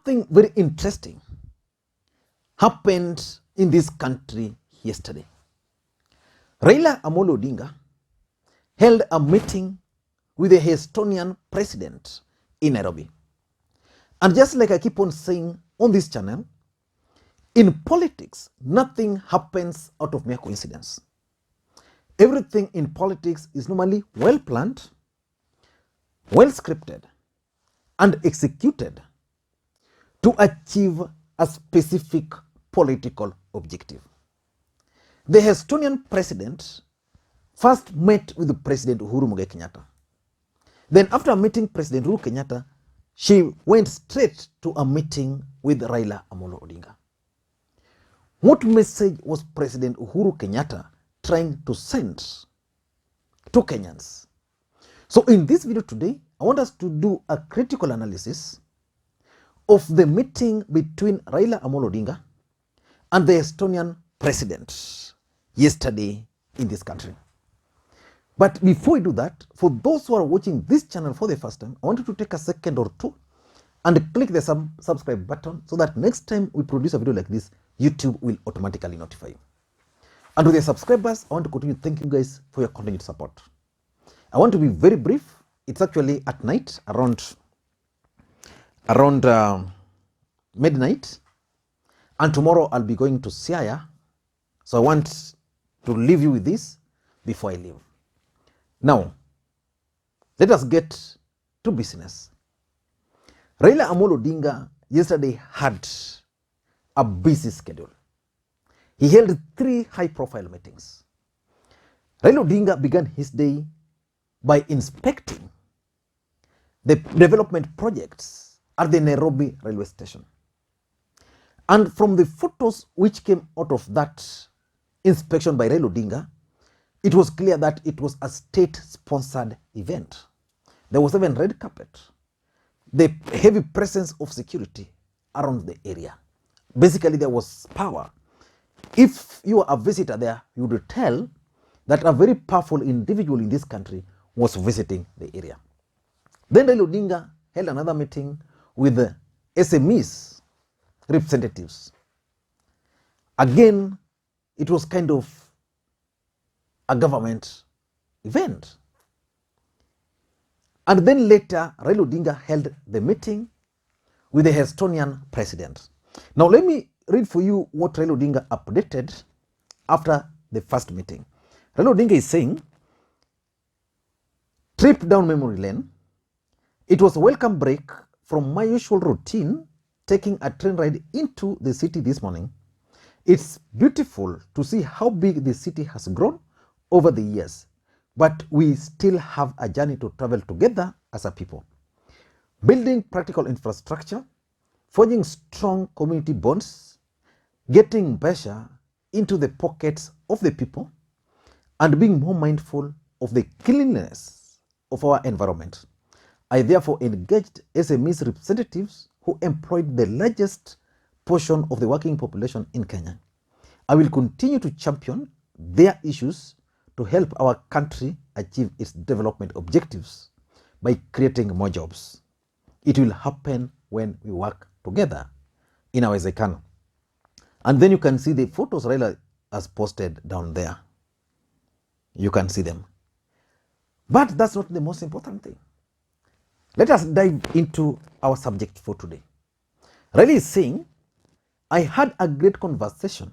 Something very interesting happened in this country yesterday. Raila Odinga held a meeting with the Estonian president in Nairobi. And just like I keep on saying on this channel, in politics, nothing happens out of mere coincidence. Everything in politics is normally well planned, well scripted, and executed to achieve a specific political objective. The Estonian president first met with President Uhuru Kenyatta. Then after meeting President Uhuru Kenyatta, she went straight to a meeting with Raila Odinga. What message was President Uhuru Kenyatta trying to send to Kenyans? So in this video today, I want us to do a critical analysis of the meeting between Raila Odinga and the Estonian president yesterday in this country. But before we do that, for those who are watching this channel for the first time, I want you to take a second or two and click the subscribe button so that next time we produce a video like this, YouTube will automatically notify you. And to the subscribers, I want to continue thanking you guys for your continued support. I want to be very brief. It's actually at night, around midnight. And tomorrow I'll be going to Siaya. So I want to leave you with this before I leave. Now, let us get to business. Raila Odinga yesterday had a busy schedule. He held 3 high-profile meetings. Raila Odinga began his day by inspecting the development projects at the Nairobi railway station. And from the photos which came out of that inspection by Raila Odinga, it was clear that it was a state-sponsored event. There was even red carpet, the heavy presence of security around the area. Basically, there was power. If you were a visitor there, you would tell that a very powerful individual in this country was visiting the area. Then Raila Odinga held another meeting with the SMEs representatives. Again, it was kind of a government event. And then later, Raila Odinga held the meeting with the Estonian president. Now, let me read for you what Raila Odinga updated after the first meeting. Raila Odinga is saying, trip down memory lane. It was a welcome break from my usual routine, taking a train ride into the city this morning. It's beautiful to see how big the city has grown over the years, but we still have a journey to travel together as a people. Building practical infrastructure, forging strong community bonds, getting better into the pockets of the people, and being more mindful of the cleanliness of our environment. I therefore engaged SMEs representatives who employed the largest portion of the working population in Kenya. I will continue to champion their issues to help our country achieve its development objectives by creating more jobs. It will happen when we work together in our Zekano. And then you can see the photos Raila has posted down there. You can see them. But that's not the most important thing. Let us dive into our subject for today. Raila is saying, I had a great conversation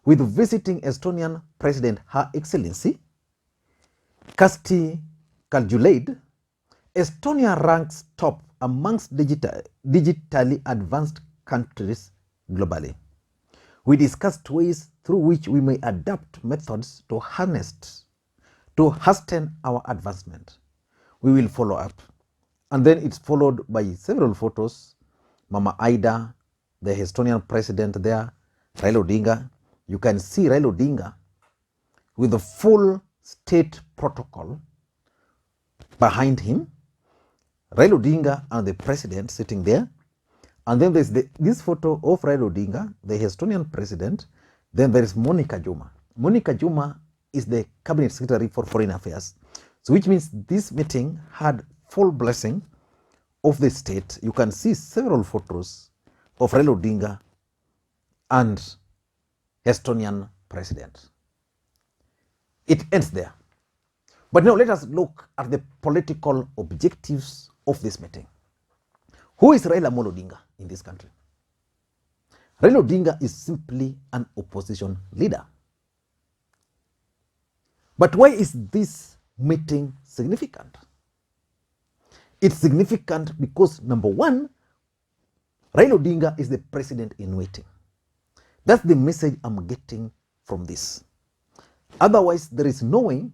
with visiting Estonian President Her Excellency Kasti Kaljulaid. Estonia ranks top amongst digitally advanced countries globally. We discussed ways through which we may adapt methods to hasten our advancement. We will follow up. And then it's followed by several photos. Mama Ida, the Estonian president there, Raila Odinga. You can see Raila Odinga with the full state protocol behind him. Raila Odinga and the president sitting there. And then there's this photo of Raila Odinga, the Estonian president. Then there is Monica Juma. Monica Juma is the cabinet secretary for foreign affairs. So which means this meeting had full blessing of the state. You can see several photos of Raila Odinga and Estonian president. It ends there. But now let us look at the political objectives of this meeting. Who is Raila Odinga in this country? Raila Odinga is simply an opposition leader. But why is this meeting significant? It's significant because, number one, Raila Odinga is the president in waiting. That's the message I'm getting from this. Otherwise, there is no way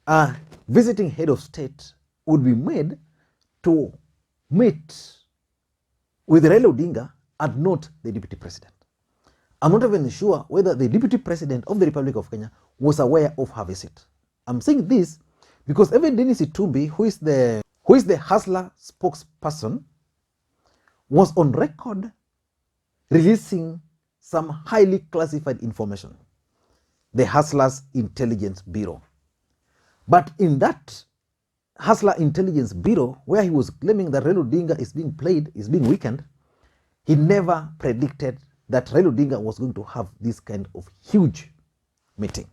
a visiting head of state would be made to meet with Raila Odinga and not the deputy president. I'm not even sure whether the deputy president of the Republic of Kenya was aware of her visit. I'm saying this because even Dennis Itumbi, who is the Hustler spokesperson, was on record releasing some highly classified information, the Hustler's Intelligence Bureau. But in that Hustler Intelligence Bureau, where he was claiming that Raila Odinga is being played, is being weakened, he never predicted that Raila Odinga was going to have this kind of huge meeting.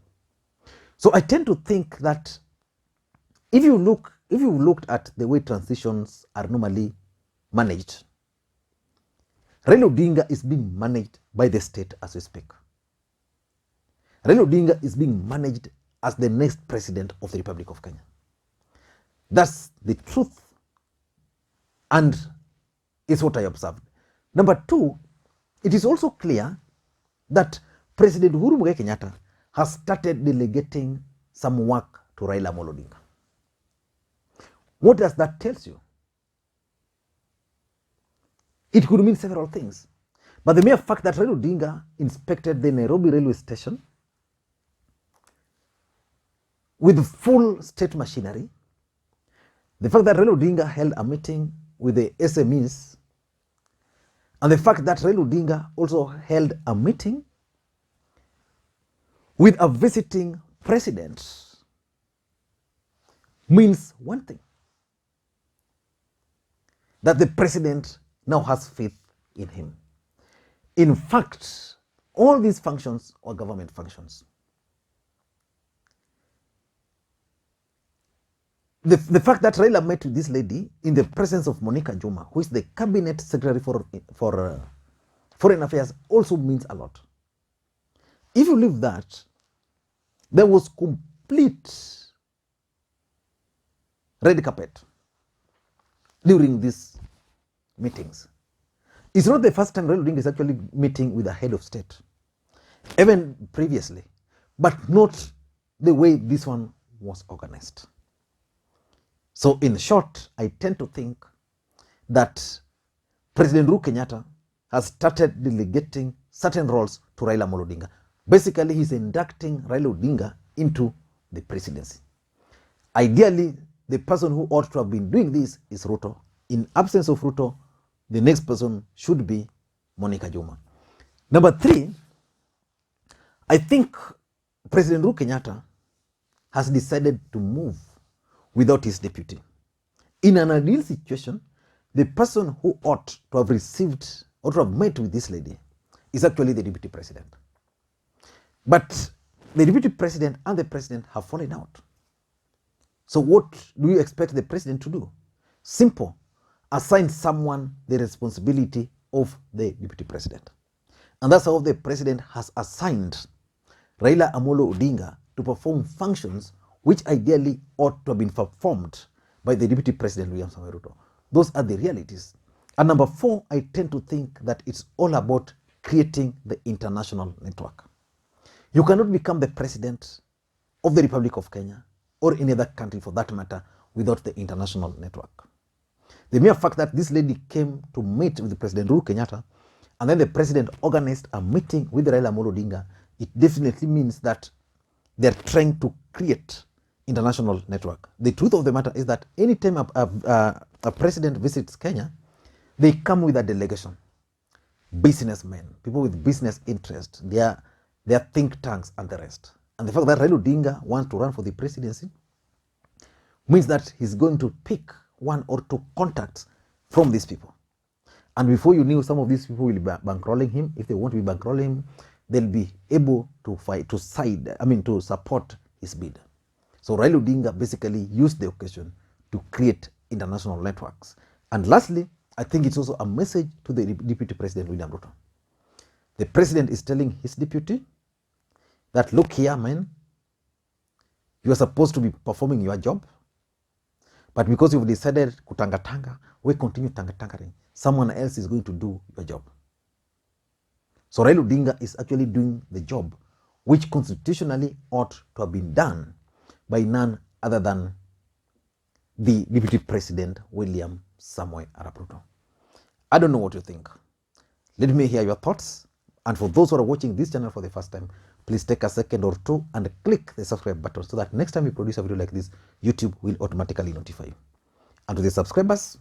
So I tend to think that if you looked at the way transitions are normally managed, Raila Odinga is being managed by the state as we speak. Raila Odinga is being managed as the next president of the Republic of Kenya. That's the truth, and it's what I observed. Number two, it is also clear that President Uhuru Kenyatta has started delegating some work to Raila Odinga. What does that tell you? It could mean several things. But the mere fact that Raila Odinga inspected the Nairobi railway station with full state machinery, the fact that Raila Odinga held a meeting with the SMEs, and the fact that Raila Odinga also held a meeting with a visiting president means one thing: that the president now has faith in him. In fact, all these functions are government functions. The fact that Raila met with this lady in the presence of Monica Juma, who is the cabinet secretary for foreign affairs, also means a lot. If you leave that, there was complete red carpet during these meetings. It's not the first time Raila Odinga is actually meeting with a head of state, even previously, but not the way this one was organized. So in short, I tend to think that President Uhuru Kenyatta has started delegating certain roles to Raila Odinga. Basically, he's inducting Raila Odinga into the presidency. Ideally, the person who ought to have been doing this is Ruto. In absence of Ruto, the next person should be Monica Juma. Number three, I think President Uhuru Kenyatta has decided to move without his deputy. In an ideal situation, the person who ought to have received or to have met with this lady is actually the deputy president. But the deputy president and the president have fallen out. So what do you expect the president to do? Simple: assign someone the responsibility of the deputy president. And that's how the president has assigned Raila Odinga to perform functions which ideally ought to have been performed by the deputy president, William Samoei Ruto. Those are the realities. And number four, I tend to think that it's all about creating the international network. You cannot become the president of the Republic of Kenya, or any other country for that matter, without the international network. The mere fact that this lady came to meet with President Uhuru Kenyatta, and then the president organized a meeting with Raila Odinga, it definitely means that they're trying to create international network. The truth of the matter is that anytime a president visits Kenya, they come with a delegation. Businessmen, people with business interest, their think tanks and the rest. And the fact that Raila Odinga wants to run for the presidency means that he's going to pick one or two contacts from these people. And before you knew, some of these people will be bankrolling him. If they want to be bankrolling him, they'll be able to to support his bid. So Raila Odinga basically used the occasion to create international networks. And lastly, I think it's also a message to the Deputy President William Ruto. The president is telling his deputy that, look here, man, you are supposed to be performing your job, but because you've decided kutangatanga, we continue tangatangering. Someone else is going to do your job. So Raila Odinga is actually doing the job which constitutionally ought to have been done by none other than the Deputy President William Samoei Arap Ruto. I don't know what you think. Let me hear your thoughts. And for those who are watching this channel for the first time, please take a second or two and click the subscribe button so that next time we produce a video like this, YouTube will automatically notify you. And to the subscribers,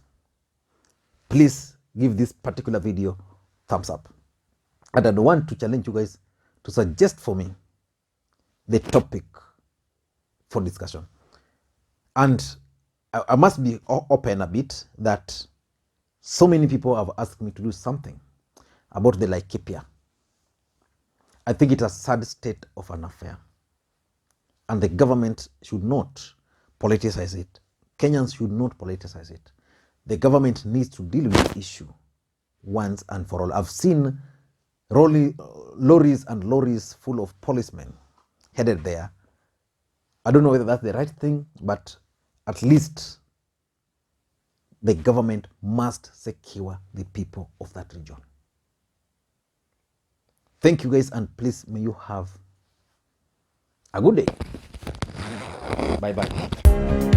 please give this particular video thumbs up. And I want to challenge you guys to suggest for me the topic for discussion. And I must be open a bit that so many people have asked me to do something about the Laikipia. I think it's a sad state of an affair, and the government should not politicize it. Kenyans should not politicize it. The government needs to deal with the issue once and for all. I've seen lorries and lorries full of policemen headed there. I don't know whether that's the right thing, but at least the government must secure the people of that region. Thank you guys, and please may you have a good day. Bye bye.